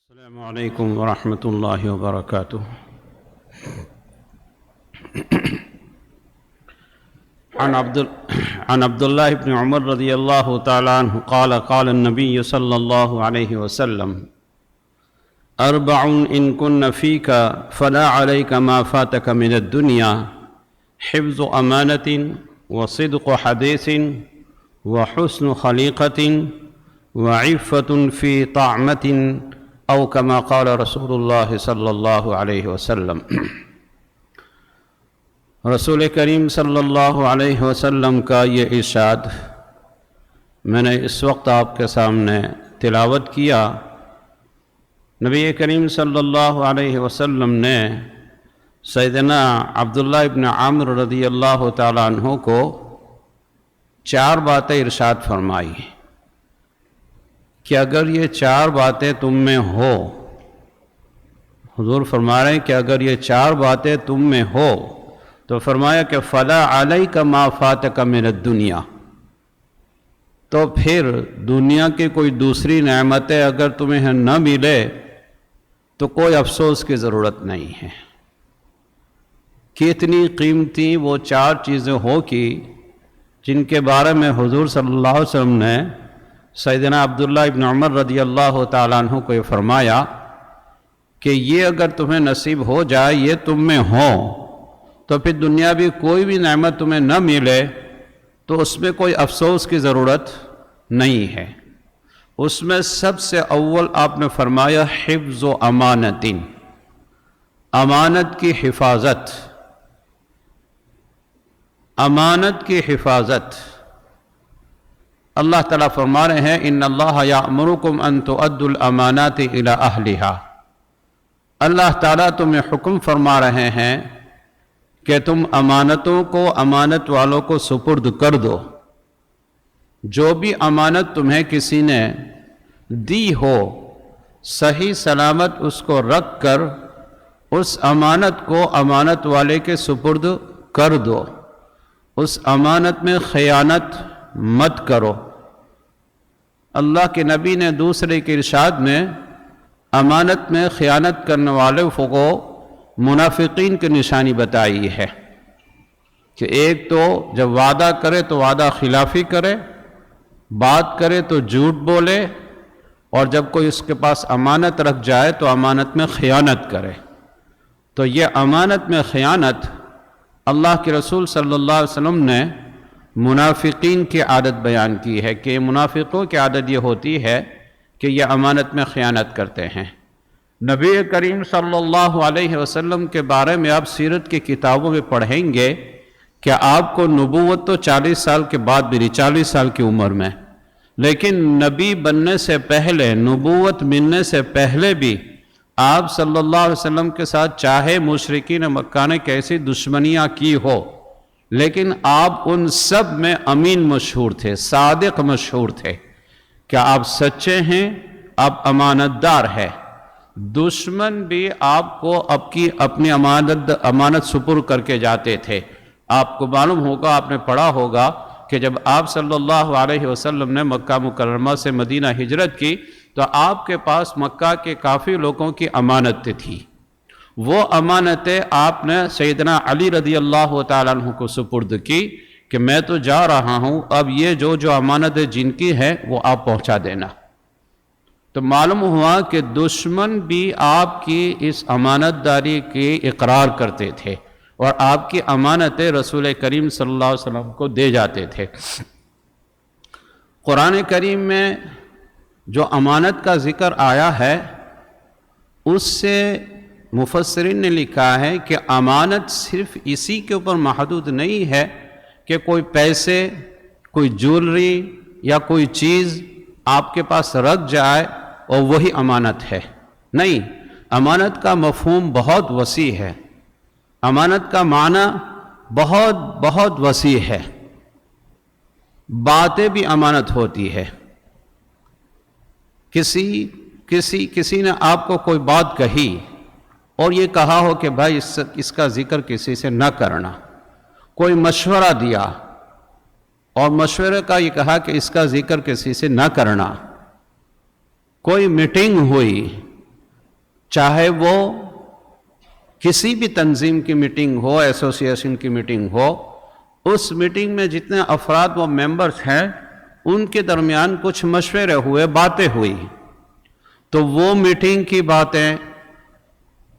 السلام عليكم ورحمة الله وبركاته. عن عبد الله بن عمر رضي الله تعالى عنه قال النبي صلى الله عليه وسلم: أربع إن كن فيك فلا عليك ما فاتك من الدنيا: حفظ أمانة، وصدق حديث، وحسن خليقة، وعفة في طعمة، او كما قال رسول اللہ صلی اللہ علیہ وسلم۔ رسول کریم صلی اللہ علیہ وسلم کا یہ ارشاد میں نے اس وقت آپ کے سامنے تلاوت کیا۔ نبی کریم صلی اللہ علیہ وسلم نے سیدنا عبداللہ ابن عامر رضی اللہ تعالیٰ عنہ کو 4 باتیں ارشاد فرمائی کہ اگر یہ 4 باتیں تم میں ہو، حضور فرما رہے ہیں کہ اگر یہ 4 باتیں تم میں ہو تو فرمایا کہ فلا علیک ما فاتک من الدنیا، تو پھر دنیا کی کوئی دوسری نعمتیں اگر تمہیں نہ ملے تو کوئی افسوس کی ضرورت نہیں ہے۔ کتنی قیمتی وہ 4 چیزیں ہو کی جن کے بارے میں حضور صلی اللہ علیہ وسلم نے سیدنا عبداللہ ابن عمر رضی اللہ تعالیٰ عنہ کو یہ فرمایا کہ یہ اگر تمہیں نصیب ہو جائے، یہ تم میں ہو، تو پھر دنیا بھی کوئی بھی نعمت تمہیں نہ ملے تو اس میں کوئی افسوس کی ضرورت نہیں ہے۔ اس میں سب سے اول آپ نے فرمایا حفظ و امانت، امانت کی حفاظت، امانت کی حفاظت۔ اللہ تعالیٰ فرما رہے ہیں ان اللہ یأمرکم ان تؤدوا الامانات الی اہلہا، اللہ تعالیٰ تمہیں حکم فرما رہے ہیں کہ تم امانتوں کو امانت والوں کو سپرد کر دو۔ جو بھی امانت تمہیں کسی نے دی ہو، صحیح سلامت اس کو رکھ کر اس امانت کو امانت والے کے سپرد کر دو، اس امانت میں خیانت مت کرو۔ اللہ کے نبی نے دوسرے کے ارشاد میں امانت میں خیانت کرنے والے کو منافقین کی نشانی بتائی ہے کہ ایک تو جب وعدہ کرے تو وعدہ خلافی کرے، بات کرے تو جھوٹ بولے، اور جب کوئی اس کے پاس امانت رکھ جائے تو امانت میں خیانت کرے۔ تو یہ امانت میں خیانت اللہ کے رسول صلی اللہ علیہ وسلم نے منافقین کی عادت بیان کی ہے کہ منافقوں کی عادت یہ ہوتی ہے کہ یہ امانت میں خیانت کرتے ہیں۔ نبی کریم صلی اللہ علیہ وسلم کے بارے میں آپ سیرت کی کتابوں میں پڑھیں گے کہ آپ کو نبوت تو 40 سال کے بعد ملی، 40 سال کی عمر میں، لیکن نبی بننے سے پہلے، نبوت ملنے سے پہلے بھی آپ صلی اللہ علیہ وسلم کے ساتھ چاہے مشرکین مکہ نے کیسی دشمنیاں کی ہو، لیکن آپ ان سب میں امین مشہور تھے، صادق مشہور تھے کہ آپ سچے ہیں، آپ امانت دار ہیں۔ دشمن بھی آپ کو اپنی امانت سپر کر کے جاتے تھے۔ آپ کو معلوم ہوگا، آپ نے پڑھا ہوگا کہ جب آپ صلی اللہ علیہ وسلم نے مکہ مکرمہ سے مدینہ ہجرت کی تو آپ کے پاس مکہ کے کافی لوگوں کی امانت تھی۔ وہ امانتیں آپ نے سیدنا علی رضی اللہ تعالیٰ عنہ کو سپرد کی کہ میں تو جا رہا ہوں، اب یہ جو امانتیں جن کی ہیں وہ آپ پہنچا دینا۔ تو معلوم ہوا کہ دشمن بھی آپ کی اس امانت داری کی اقرار کرتے تھے اور آپ کی امانتیں رسول کریم صلی اللہ علیہ وسلم کو دے جاتے تھے۔ قرآن کریم میں جو امانت کا ذکر آیا ہے اس سے مفسرین نے لکھا ہے کہ امانت صرف اسی کے اوپر محدود نہیں ہے کہ کوئی پیسے، کوئی جولری یا کوئی چیز آپ کے پاس رکھ جائے اور وہی امانت ہے، نہیں، امانت کا مفہوم بہت وسیع ہے، امانت کا معنی بہت بہت وسیع ہے۔ باتیں بھی امانت ہوتی ہے۔ کسی نے آپ کو کوئی بات کہی اور یہ کہا ہو کہ بھائی اس کا ذکر کسی سے نہ کرنا، کوئی مشورہ دیا اور مشورے کا یہ کہا کہ اس کا ذکر کسی سے نہ کرنا، کوئی میٹنگ ہوئی چاہے وہ کسی بھی تنظیم کی میٹنگ ہو، ایسوسیشن کی میٹنگ ہو، اس میٹنگ میں جتنے افراد و ممبرز ہیں ان کے درمیان کچھ مشورے ہوئے، باتیں ہوئی، تو وہ میٹنگ کی باتیں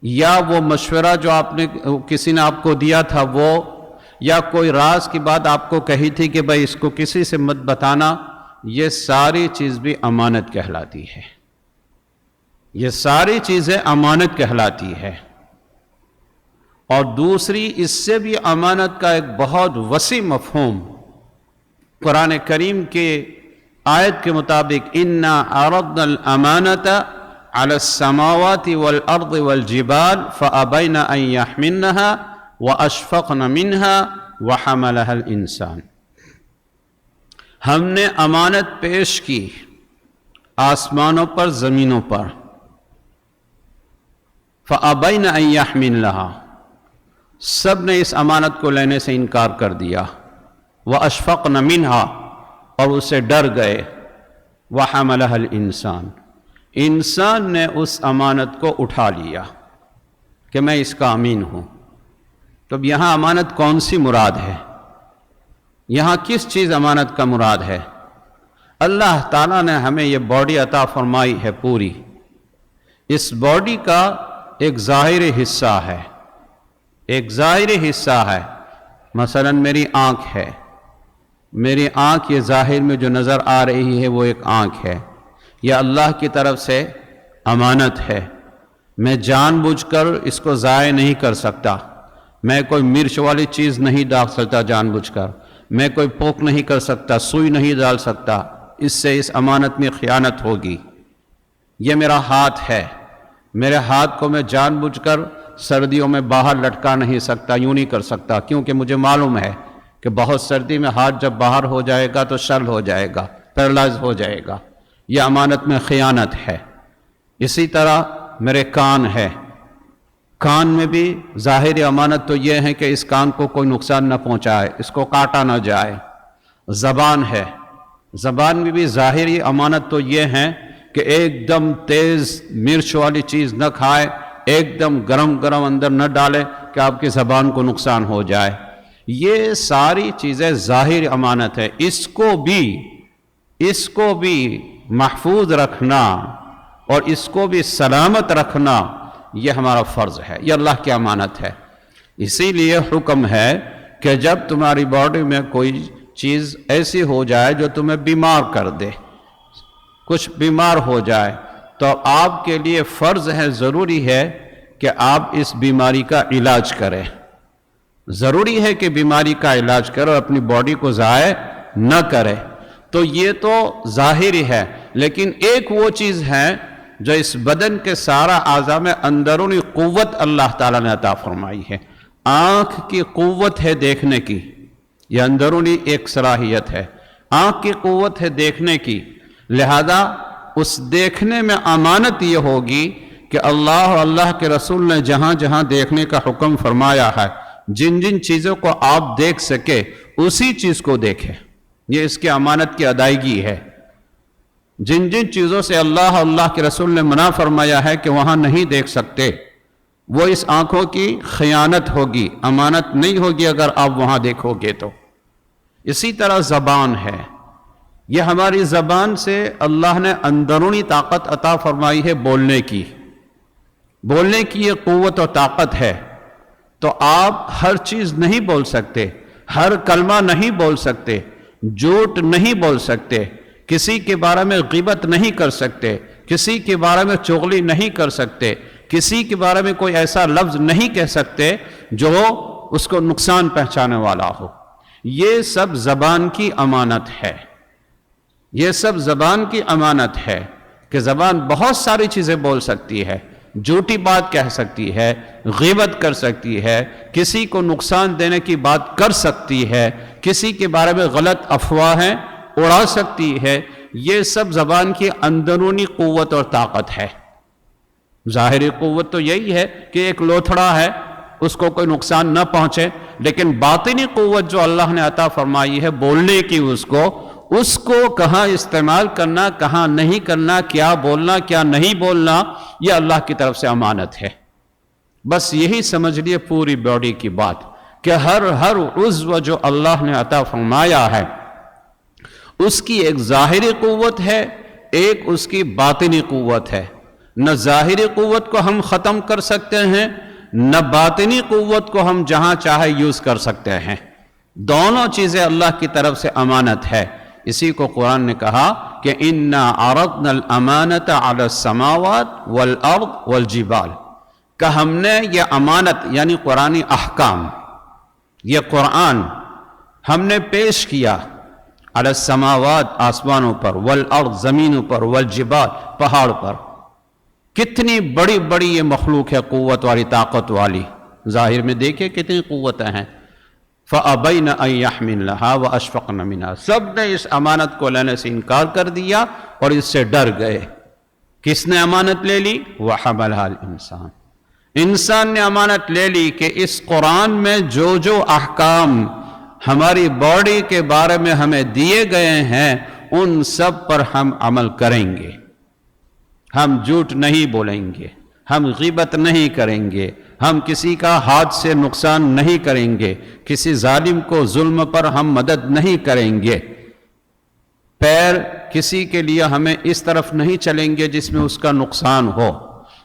یا وہ مشورہ جو کسی نے آپ کو دیا تھا وہ، یا کوئی راز کی بات آپ کو کہی تھی کہ بھائی اس کو کسی سے مت بتانا، یہ ساری چیز بھی امانت کہلاتی ہے۔ یہ ساری چیزیں امانت کہلاتی ہے۔ اور دوسری اس سے بھی امانت کا ایک بہت وسیع مفہوم قرآن کریم کے آیت کے مطابق اِنَّا عَرَضْنَا الْأَمَانَةَ عَلَى السَّمَاوَاتِ وَالْأَرْضِ وَالْجِبَالِ فَأَبَيْنَ أَن يَحْمِلْنَهَا وَأَشْفَقْنَ مِنْهَا وَحَمَلَهَا الْإِنسَانُ۔ ہم نے امانت پیش کی آسمانوں پر، زمینوں پر، فَأَبَيْنَ أَن يَحْمِلْنَهَا، سب نے اس امانت کو لینے سے انکار کر دیا، وَأَشْفَقْنَ مِنْهَا، اور اسے ڈر گئے، وَحَمَلَهَا الْإِنسَانُ، انسان نے اس امانت کو اٹھا لیا کہ میں اس کا امین ہوں۔ تو اب یہاں امانت کون سی مراد ہے؟ یہاں کس چیز امانت کا مراد ہے؟ اللہ تعالیٰ نے ہمیں یہ باڈی عطا فرمائی ہے پوری، اس باڈی کا ایک ظاہری حصہ ہے، ایک ظاہری حصہ ہے۔ مثلا میری آنکھ ہے، میری آنکھ یہ ظاہر میں جو نظر آ رہی ہے وہ ایک آنکھ ہے، یہ اللہ کی طرف سے امانت ہے۔ میں جان بوجھ کر اس کو ضائع نہیں کر سکتا، میں کوئی مرچ والی چیز نہیں ڈال سکتا جان بوجھ کر، میں کوئی پوک نہیں کر سکتا، سوئی نہیں ڈال سکتا، اس سے اس امانت میں خیانت ہوگی۔ یہ میرا ہاتھ ہے، میرے ہاتھ کو میں جان بوجھ کر سردیوں میں باہر لٹکا نہیں سکتا، یوں نہیں کر سکتا، کیونکہ مجھے معلوم ہے کہ بہت سردی میں ہاتھ جب باہر ہو جائے گا تو شل ہو جائے گا، پیرالائز ہو جائے گا، یہ امانت میں خیانت ہے۔ اسی طرح میرے کان ہے، کان میں بھی ظاہری امانت تو یہ ہے کہ اس کان کو کوئی نقصان نہ پہنچائے، اس کو کاٹا نہ جائے۔ زبان ہے، زبان میں بھی ظاہری امانت تو یہ ہے کہ ایک دم تیز مرچ والی چیز نہ کھائے، ایک دم گرم گرم اندر نہ ڈالے کہ آپ کی زبان کو نقصان ہو جائے۔ یہ ساری چیزیں ظاہر امانت ہے، اس کو بھی محفوظ رکھنا اور اس کو بھی سلامت رکھنا یہ ہمارا فرض ہے، یہ اللہ کی امانت ہے۔ اسی لیے حکم ہے کہ جب تمہاری باڈی میں کوئی چیز ایسی ہو جائے جو تمہیں بیمار کر دے، کچھ بیمار ہو جائے، تو آپ کے لیے فرض ہے، ضروری ہے کہ آپ اس بیماری کا علاج کریں۔ ضروری ہے کہ بیماری کا علاج کرو، اپنی باڈی کو ضائع نہ کرے۔ تو یہ تو ظاہری ہے، لیکن ایک وہ چیز ہے جو اس بدن کے سارا اعضاء میں اندرونی قوت اللہ تعالیٰ نے عطا فرمائی ہے۔ آنکھ کی قوت ہے دیکھنے کی، یہ اندرونی ایک صلاحیت ہے، آنکھ کی قوت ہے دیکھنے کی، لہذا اس دیکھنے میں امانت یہ ہوگی کہ اللہ اور اللہ کے رسول نے جہاں جہاں دیکھنے کا حکم فرمایا ہے، جن جن چیزوں کو آپ دیکھ سکے اسی چیز کو دیکھیں، یہ اس کی امانت کی ادائیگی ہے۔ جن جن چیزوں سے اللہ اور اللہ کے رسول نے منع فرمایا ہے کہ وہاں نہیں دیکھ سکتے، وہ اس آنکھوں کی خیانت ہوگی، امانت نہیں ہوگی اگر آپ وہاں دیکھو گے تو۔ اسی طرح زبان ہے، یہ ہماری زبان سے اللہ نے اندرونی طاقت عطا فرمائی ہے بولنے کی، بولنے کی یہ قوت و طاقت ہے۔ تو آپ ہر چیز نہیں بول سکتے، ہر کلمہ نہیں بول سکتے، جھوٹ نہیں بول سکتے، کسی کے بارے میں غیبت نہیں کر سکتے، کسی کے بارے میں چغلی نہیں کر سکتے، کسی کے بارے میں کوئی ایسا لفظ نہیں کہہ سکتے جو اس کو نقصان پہنچانے والا ہو۔ یہ سب زبان کی امانت ہے، یہ سب زبان کی امانت ہے کہ زبان بہت ساری چیزیں بول سکتی ہے، جھوٹی بات کہہ سکتی ہے، غیبت کر سکتی ہے، کسی کو نقصان دینے کی بات کر سکتی ہے، کسی کے بارے میں غلط افواہیں اڑا سکتی ہے۔ یہ سب زبان کی اندرونی قوت اور طاقت ہے۔ ظاہری قوت تو یہی ہے کہ ایک لوتھڑا ہے، اس کو کوئی نقصان نہ پہنچے، لیکن باطنی قوت جو اللہ نے عطا فرمائی ہے بولنے کی، اس کو اس کو کہاں استعمال کرنا، کہاں نہیں کرنا، کیا بولنا کیا نہیں بولنا، یہ اللہ کی طرف سے امانت ہے۔ بس یہی سمجھ لیے پوری باڈی کی بات کہ ہر عضو جو اللہ نے عطا فرمایا ہے اس کی ایک ظاہری قوت ہے، ایک اس کی باطنی قوت ہے۔ نہ ظاہری قوت کو ہم ختم کر سکتے ہیں، نہ باطنی قوت کو ہم جہاں چاہے یوز کر سکتے ہیں۔ دونوں چیزیں اللہ کی طرف سے امانت ہے۔ اسی کو قرآن نے کہا کہ اِنَّا عَرَضْنَا الْأَمَانَةَ عَلَى السَّمَاوَاتِ وَالْأَرْضِ وَالْجِبَالِ، کہ ہم نے یہ امانت یعنی قرآنی احکام، یہ قرآن ہم نے پیش کیا علی السماوات آسمانوں پر، والارض زمینوں پر، والجبال پہاڑ پر۔ کتنی بڑی بڑی یہ مخلوق ہے، قوت والی، طاقت والی، ظاہر میں دیکھیں کتنی قوتیں ہیں۔ فَأَبَيْنَ أَن يَحْمِلْنَهَا وَأَشْفَقْنَ مِنْهَا، سب نے اس امانت کو لینے سے انکار کر دیا اور اس سے ڈر گئے۔ کس نے امانت لے لی؟ وَحَمَلَهَا الْإِنسَانُ، انسان نے امانت لے لی کہ اس قرآن میں جو احکام ہماری باڈی کے بارے میں ہمیں دیے گئے ہیں ان سب پر ہم عمل کریں گے۔ ہم جھوٹ نہیں بولیں گے، ہم غیبت نہیں کریں گے، ہم کسی کا ہاتھ سے نقصان نہیں کریں گے، کسی ظالم کو ظلم پر ہم مدد نہیں کریں گے، پیر کسی کے لیے ہمیں اس طرف نہیں چلیں گے جس میں اس کا نقصان ہو،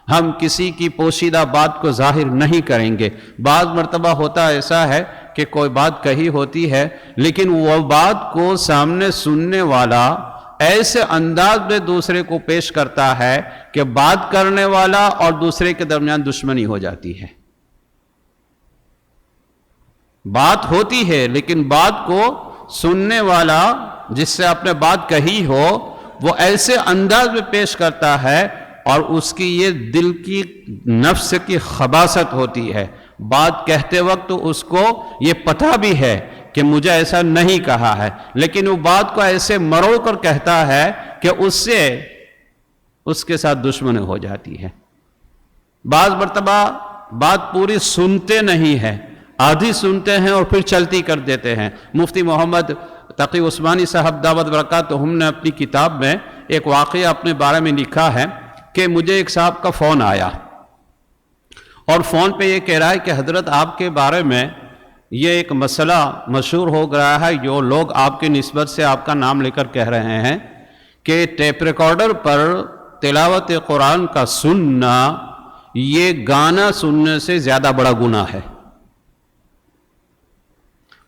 ہم کسی کی پوشیدہ بات کو ظاہر نہیں کریں گے۔ بعض مرتبہ ہوتا ایسا ہے کہ کوئی بات کہی ہوتی ہے لیکن وہ بات کو سامنے سننے والا ایسے انداز میں دوسرے کو پیش کرتا ہے کہ بات کرنے والا اور دوسرے کے درمیان دشمنی ہو جاتی ہے۔ بات ہوتی ہے لیکن بات کو سننے والا جس سے آپ نے بات کہی ہو وہ ایسے انداز میں پیش کرتا ہے اور اس کی یہ دل کی نفس کی خباثت ہوتی ہے۔ بات کہتے وقت اس کو یہ پتہ بھی ہے کہ مجھے ایسا نہیں کہا ہے، لیکن وہ بات کو ایسے مروڑ کر کہتا ہے کہ اس سے اس کے ساتھ دشمنی ہو جاتی ہے۔ بعض مرتبہ بات پوری سنتے نہیں ہے، آدھی سنتے ہیں اور پھر چلتی کر دیتے ہیں۔ مفتی محمد تقی عثمانی صاحب دعوت برکاتہم نے اپنی کتاب میں ایک واقعہ اپنے بارے میں لکھا ہے کہ مجھے ایک صاحب کا فون آیا اور فون پہ یہ کہہ رہا ہے کہ حضرت آپ کے بارے میں یہ ایک مسئلہ مشہور ہو گیا ہے، جو لوگ آپ کی نسبت سے آپ کا نام لے کر کہہ رہے ہیں کہ ٹیپ ریکارڈر پر تلاوت قرآن کا سننا یہ گانا سننے سے زیادہ بڑا گناہ ہے۔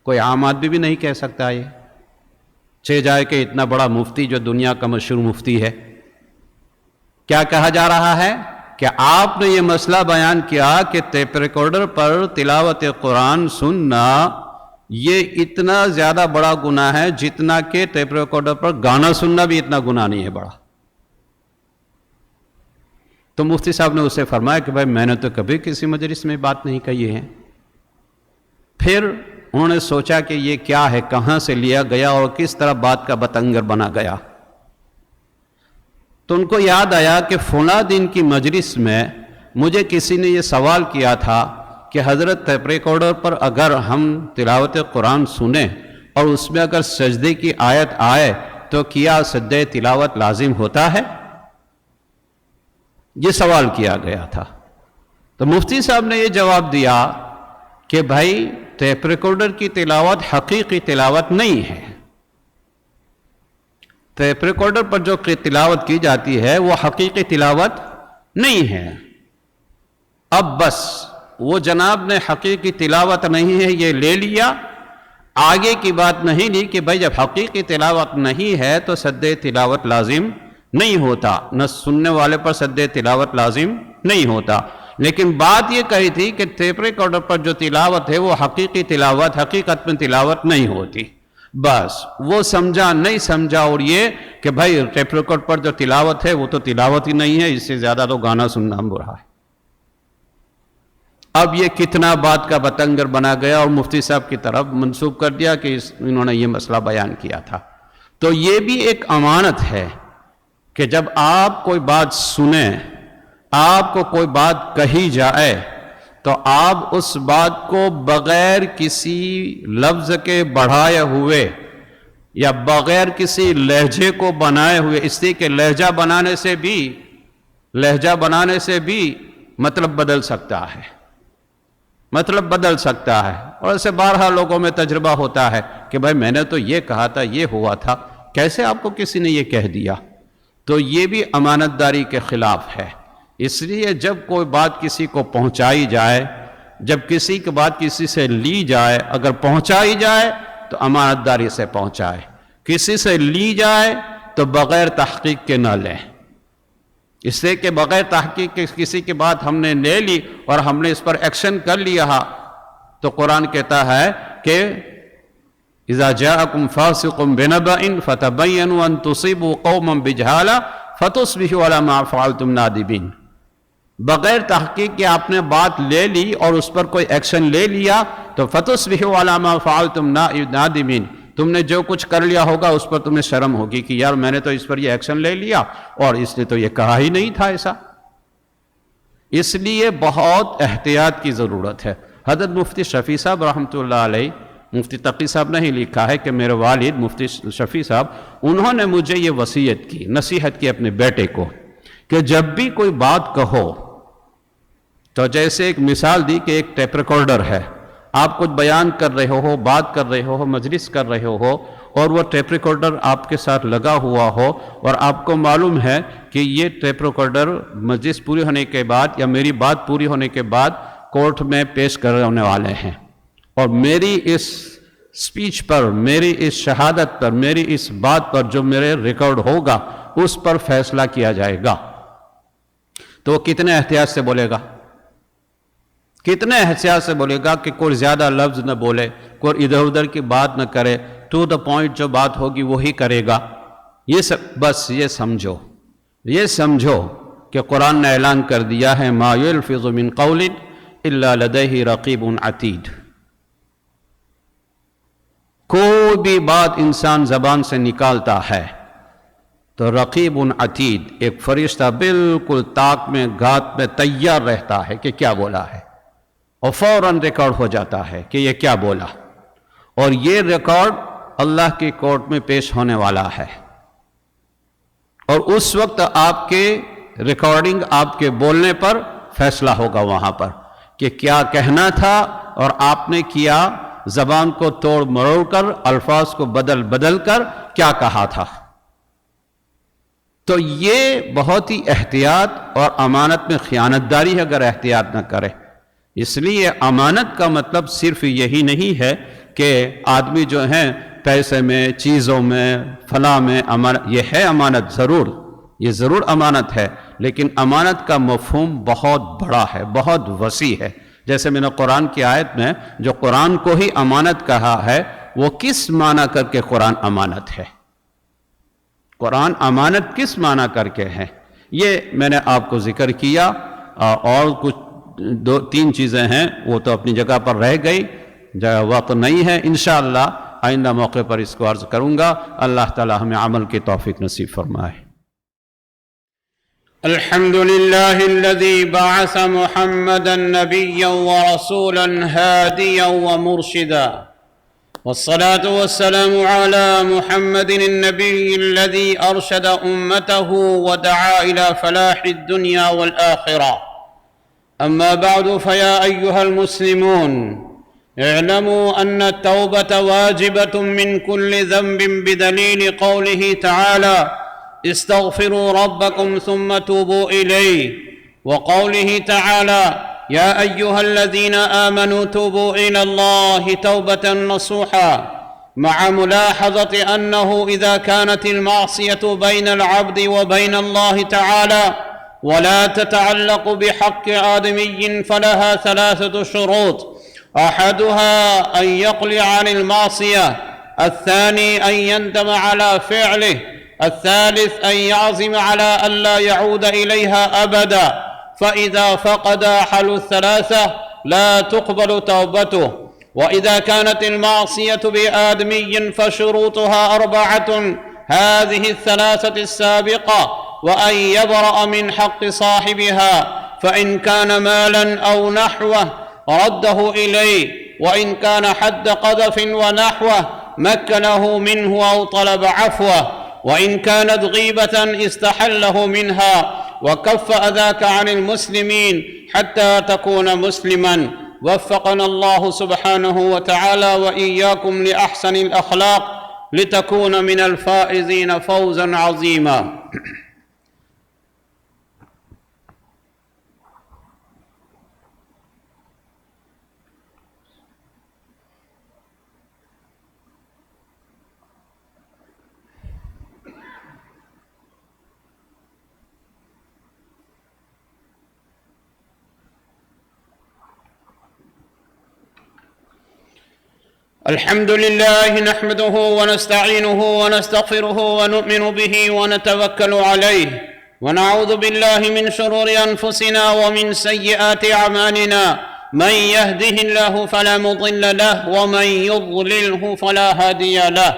کوئی عام آدمی بھی نہیں کہہ سکتا یہ، چہ جائے کہ اتنا بڑا مفتی جو دنیا کا مشہور مفتی ہے۔ کیا کہا جا رہا ہے کہ آپ نے یہ مسئلہ بیان کیا کہ ٹیپ ریکارڈر پر تلاوت قرآن سننا یہ اتنا زیادہ بڑا گناہ ہے جتنا کہ ٹیپ ریکارڈر پر گانا سننا بھی اتنا گناہ نہیں ہے بڑا۔ تو مفتی صاحب نے اسے فرمایا کہ بھائی میں نے تو کبھی کسی مجلس میں بات نہیں کہی ہے۔ پھر انہوں نے سوچا کہ یہ کیا ہے، کہاں سے لیا گیا اور کس طرح بات کا بتنگر بنا گیا۔ تو ان کو یاد آیا کہ فلاں دن کی مجلس میں مجھے کسی نے یہ سوال کیا تھا کہ حضرت ٹیپ ریکارڈر پر اگر ہم تلاوت قرآن سنیں اور اس میں اگر سجدے کی آیت آئے تو کیا سجدہ تلاوت لازم ہوتا ہے؟ یہ سوال کیا گیا تھا۔ تو مفتی صاحب نے یہ جواب دیا کہ بھائی ٹیپ ریکارڈر کی تلاوت حقیقی تلاوت نہیں ہے۔ ٹیپ ریکارڈر پر جو تلاوت کی جاتی ہے وہ حقیقی تلاوت نہیں ہے۔ اب بس وہ جناب نے حقیقی تلاوت نہیں ہے یہ لے لیا، آگے کی بات نہیں لی کہ بھائی جب حقیقی تلاوت نہیں ہے تو سجدہ تلاوت لازم نہیں ہوتا، نہ سننے والے پر سجدہ تلاوت لازم نہیں ہوتا۔ لیکن بات یہ کہی تھی کہ ٹیپ ریکارڈر پر جو تلاوت ہے وہ حقیقی تلاوت، حقیقت میں تلاوت نہیں ہوتی۔ بس وہ سمجھا نہیں سمجھا، اور یہ کہ بھائی ٹیپ ریکارڈ پر جو تلاوت ہے وہ تو تلاوت ہی نہیں ہے، اس سے زیادہ تو گانا سننا برا ہے۔ اب یہ کتنا بات کا بتنگر بنا گیا اور مفتی صاحب کی طرف منسوب کر دیا کہ انہوں نے یہ مسئلہ بیان کیا تھا۔ تو یہ بھی ایک امانت ہے کہ جب آپ کوئی بات سنیں، آپ کو کوئی بات کہی جائے تو آپ اس بات کو بغیر کسی لفظ کے بڑھائے ہوئے یا بغیر کسی لہجے کو بنائے ہوئے، اس لیے کہ لہجہ بنانے سے بھی مطلب بدل سکتا ہے، اور ایسے بارہا لوگوں میں تجربہ ہوتا ہے کہ بھائی میں نے تو یہ کہا تھا، یہ ہوا تھا، کیسے آپ کو کسی نے یہ کہہ دیا؟ تو یہ بھی امانت داری کے خلاف ہے۔ اس لیے جب کوئی بات کسی کو پہنچائی جائے، جب کسی کی بات کسی سے لی جائے، اگر پہنچائی جائے تو امانت داری سے پہنچائے، کسی سے لی جائے تو بغیر تحقیق کے نہ لیں، اس لیے کہ بغیر تحقیق کے کسی کی بات ہم نے لے لی اور ہم نے اس پر ایکشن کر لیا تو قرآن کہتا ہے کہ اذا جاءکم فاسق بنبأ فتبینوا ان تصیبوا قوما بجہالہ فتصبحوا علی ما فعلتم نادمین۔ بغیر تحقیق کے آپ نے بات لے لی اور اس پر کوئی ایکشن لے لیا تو فتصبحوا علی ما فعلتم نادمین، تم نے جو کچھ کر لیا ہوگا اس پر تمہیں شرم ہوگی کہ یار میں نے تو اس پر یہ ایکشن لے لیا اور اس نے تو یہ کہا ہی نہیں تھا ایسا۔ اس لیے بہت احتیاط کی ضرورت ہے۔ حضرت مفتی شفیع صاحب رحمۃ اللہ علیہ، مفتی تقی صاحب نے ہی لکھا ہے کہ میرے والد مفتی شفیع صاحب، انہوں نے مجھے یہ وصیت کی، نصیحت کی اپنے بیٹے کو کہ جب بھی کوئی بات کہو تو جیسے ایک مثال دی کہ ایک ٹیپ ریکارڈر ہے، آپ کچھ بیان کر رہے ہو، بات کر رہے ہو، مجلس کر رہے ہو اور وہ ٹیپ ریکارڈر آپ کے ساتھ لگا ہوا ہو اور آپ کو معلوم ہے کہ یہ ٹیپ ریکارڈر مجلس پوری ہونے کے بعد یا میری بات پوری ہونے کے بعد کورٹ میں پیش کرنے والے ہیں اور میری اس سپیچ پر، میری اس شہادت پر، میری اس بات پر جو میرے ریکارڈ ہوگا اس پر فیصلہ کیا جائے گا، تو وہ کتنے احتیاط سے بولے گا، کتنے احتیاط سے بولے گا کہ کوئی زیادہ لفظ نہ بولے، کوئی ادھر ادھر کی بات نہ کرے، ٹو دا پوائنٹ جو بات ہوگی وہی کرے گا۔ یہ سب بس یہ سمجھو کہ قرآن نے اعلان کر دیا ہے ما یلفظ من قول الا لدیہ رقیب عتید۔ کوئی بھی بات انسان زبان سے نکالتا ہے تو رقیب عتید، ایک فرشتہ بالکل طاق میں گھات میں تیار رہتا ہے کہ کیا بولا ہے، اور فوراً ریکارڈ ہو جاتا ہے کہ یہ کیا بولا، اور یہ ریکارڈ اللہ کی کورٹ میں پیش ہونے والا ہے، اور اس وقت آپ کے ریکارڈنگ، آپ کے بولنے پر فیصلہ ہوگا وہاں پر کہ کیا کہنا تھا اور آپ نے کیا، زبان کو توڑ مروڑ کر، الفاظ کو بدل کر کیا کہا تھا۔ تو یہ بہت ہی احتیاط، اور امانت میں خیانت داری ہے اگر احتیاط نہ کرے۔ اس لیے امانت کا مطلب صرف یہی نہیں ہے کہ آدمی جو ہیں پیسے میں، چیزوں میں، فلاں میں یہ ہے امانت، ضرور یہ ضرور امانت ہے، لیکن امانت کا مفہوم بہت بڑا ہے، بہت وسیع ہے۔ جیسے میں نے قرآن کی آیت میں جو قرآن کو ہی امانت کہا ہے، وہ کس معنی کر کے قرآن امانت ہے، قرآن امانت کس معنی کر کے ہے، یہ میں نے آپ کو ذکر کیا، اور کچھ دو تین چیزیں ہیں وہ تو اپنی جگہ پر رہ گئی، وقت نہیں ہے، انشاءاللہ آئندہ موقع پر اس کو عرض کروں گا۔ اللہ تعالی ہمیں عمل کی توفیق نصیب فرمائے۔ الحمد لله الذي بعث محمدا نبيا ورسولا هاديا ومرشدا، والصلاة والسلام على محمد النبي الذي أرشد أمته ودعا إلى فلاح الدنيا والآخرة. أما بعد، فيا أيها المسلمون، اعلموا أن التوبة واجبة من كل ذنب بدليل قوله تعالى استغفروا ربكم ثم توبوا إليه، وقوله تعالى يا أيها الذين آمنوا توبوا إلى الله توبة نصوحا، مع ملاحظة أنه إذا كانت المعصية بين العبد وبين الله تعالى ولا تتعلق بحق آدمي فلها ثلاثة شروط: أحدها أن يقلع عن المعصية، الثاني أن يندم على فعله، الثالث أن يعزم على ألا يعود إليها أبدا، فإذا فقد أحد الثلاثة لا تقبل توبته. وإذا كانت المعصية بآدمي فشروطها أربعة، هذه الثلاثة السابقة، وأن يبرأ من حق صاحبها، فإن كان مالا أو نحوه رده إليه، وإن كان حد قذف ونحوه مكنه منه أو طلب عفوه، وإن كانت غيبة استحله منها وكف أذاك عن المسلمين حتى تكون مسلما. وفقنا الله سبحانه وتعالى وإياكم لأحسن الأخلاق لتكون من الفائزين فوزا عظيما. الحمد لله نحمده ونستعينه ونستغفره ونؤمن به ونتوكل عليه، ونعوذ بالله من شرور أنفسنا ومن سيئات أعمالنا، من يهده الله فلا مضل له ومن يضلله فلا هادي له،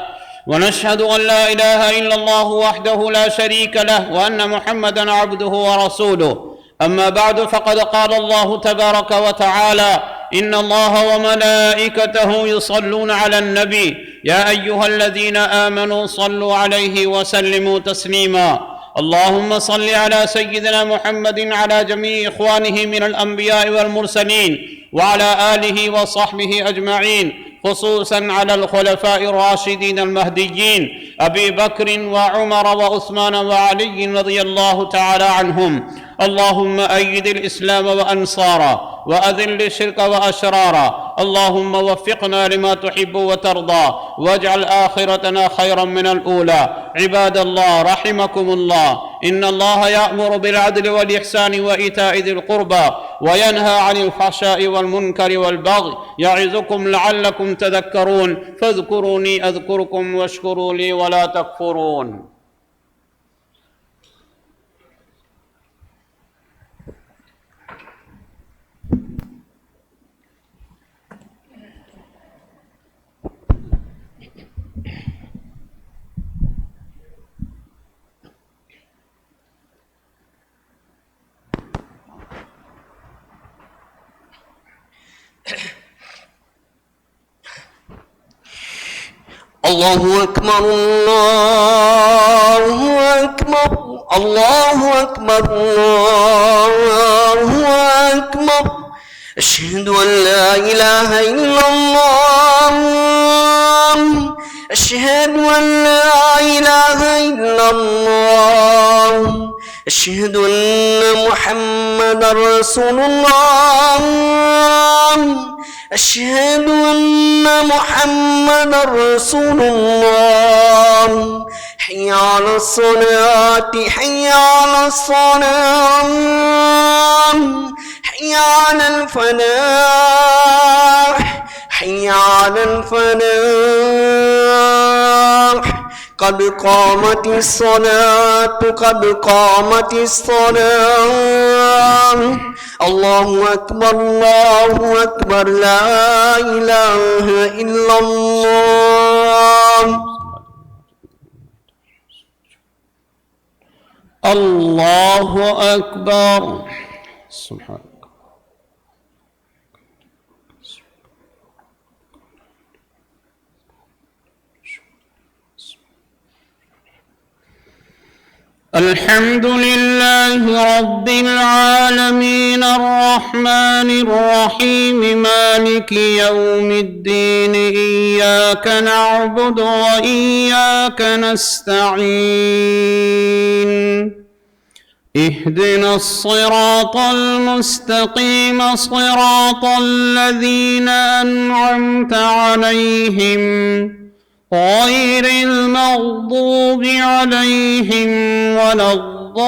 ونشهد أن لا إله إلا الله وحده لا شريك له وأن محمدًا عبده ورسوله. أما بعد، فقد قال الله تبارك وتعالى: إن الله وملائكته يصلون على النبي يا أيها الذين آمنوا صلوا عليه وسلموا تسليما. اللهم صل على سيدنا محمد على جميع إخوانه من الأنبياء والمرسلين وعلى آله وصحبه أجمعين، خصوصا على الخلفاء الراشدين المهديين أبي بكر وعمر وعثمان وعلي رضي الله تعالى عنهم. اللهم أيد الإسلام وأنصاره وأذل الشرك وأشراره. اللهم وفقنا لما تحب وترضى، واجعل آخرتنا خيرا من الأولى. عباد الله رحمكم الله، إن الله يأمر بالعدل والإحسان وإيتاء ذي القربى وينهى عن الفحشاء والمنكر والبغي، يعظكم لعلكم تذكرون. فاذكروني أذكركم واشكروا لي ولا تكفرون. الله أكبر الله أكبر الله أكبر الله أكبر. أشهد أن لا إله إلا الله، أشهد أن لا إله إلا الله، أشهد أن محمدا رسول الله، أشهد أن محمدا رسول الله. حي على الصلاة حي على الصلاة حي على الفلاح حي على الفلاح. قد قامت الصلاة قد قامت الصلاة. الله أكبر الله أكبر، لا إله إلا الله. الله أكبر. سبحان الله. الحمد لله رب العالمين الرحمن الرحيم مالك يوم الدين، إياك نعبد وإياك نستعين. اهدنا الصراط المستقيم صراط الذين أنعمت عليهم غير المغضوب عليهم ولا الضالين.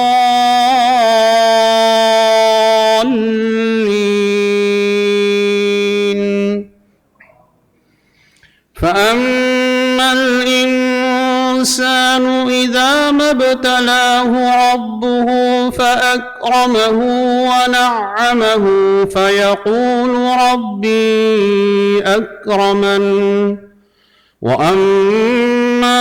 فأما الإنسان إذا ما ابتلاه ربه فأكرمه ونعمه فيقول ربي أكرمن، وأما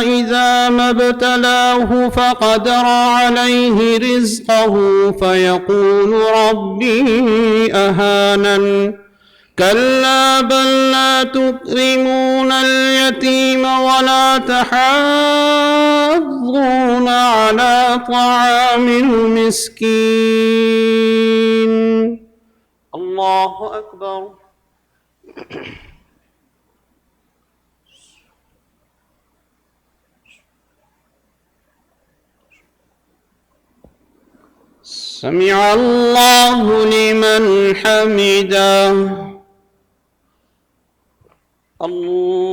إذا ما ابتلاه فقدر عليه رزقه فيقول ربي أهانن. كلا بل لا تكرمون اليتيم ولا تحاضون على طعام المسكين. الله أكبر. سمع الله لمن حمده. الله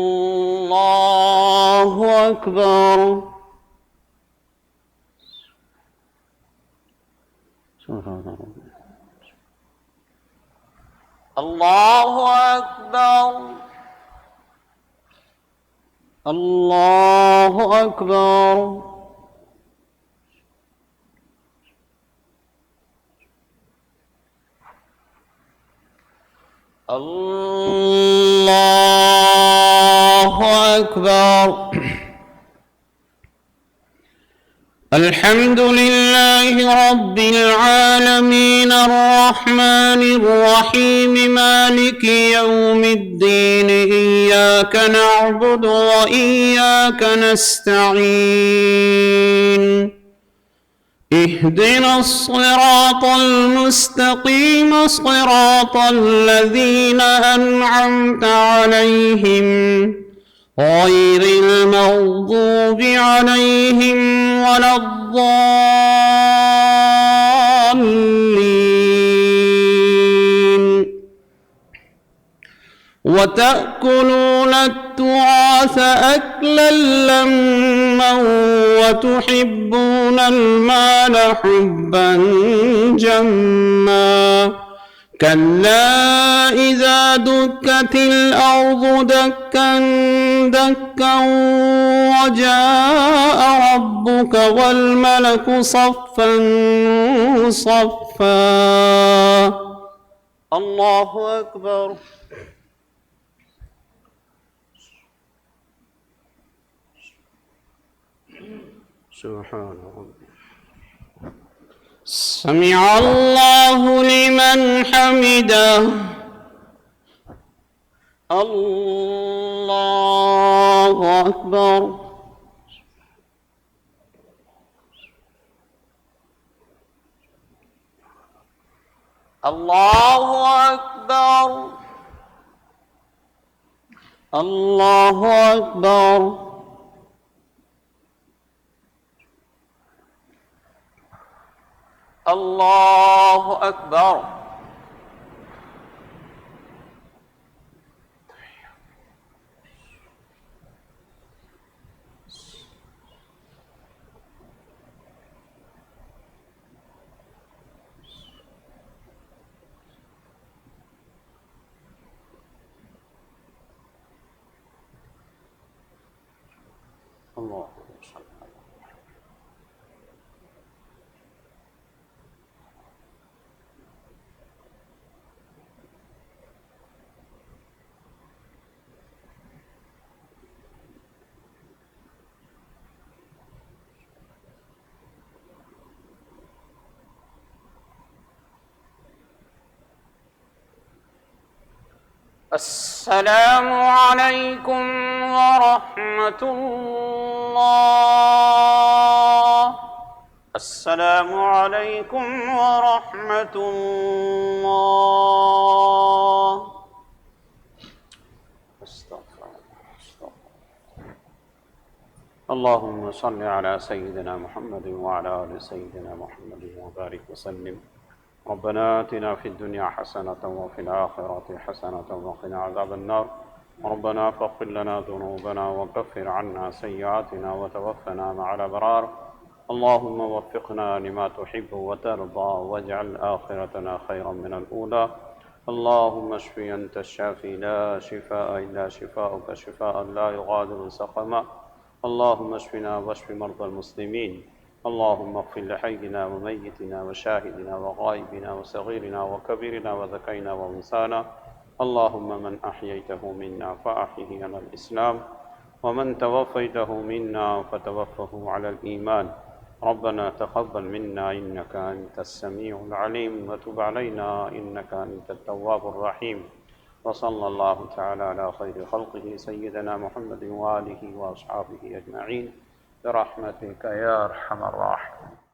أكبر. الله أكبر. الله أكبر. الله أكبر. الحمد لله رب العالمين الرحمن الرحيم مالك يوم الدين إياك نعبد وإياك نستعين اهدنا الصراط المستقيم صراط الذين أنعمت عليهم غير المغضوب عليهم ولا الضالين. وتأكلون التراث أكلا لما وتحبون المال حبا جما كلا إذا دكت الأرض دكا دكا وجاء ربك والملك صفا صفا. الله أكبر. سبحان ربي. سمع الله لمن حمده. الله أكبر. الله أكبر. الله أكبر. الله أكبر. الله. السلام عليكم ورحمة الله. السلام عليكم ورحمة الله. استغفر الله. اللهم صل على سيدنا محمد وعلى آل سيدنا محمد وبارك وسلم. ربنا آتنا في الدنيا حسنة وفي الآخرة حسنة وقنا عذاب النار. ربنا فاغفر لنا ذنوبنا وكفر عنا سيئاتنا وتوفنا مع الأبرار. اللهم وفقنا لما تحب وترضى واجعل آخرتنا خيرا من الأولى. اللهم اشف أنت الشافي لا شفاء إلا شفاؤك شفاء لا يغادر سقما. اللهم اشفنا واشف مرضى المسلمين. اللهم اغفر لحينا وميتنا وشاهدنا وغائبنا وصغيرنا وكبيرنا وذكينا وأنثانا. اللهم من أحييته منا فأحيه على الإسلام ومن توفيته منا فتوفه على الإيمان. ربنا تقبل منا إنك أنت السميع العليم وتب علينا إنك أنت التواب الرحيم. وصلى الله تعالى على خير خلقه سيدنا محمد وآله وأصحابه أجمعين برحمتك يا أرحم الراحمين.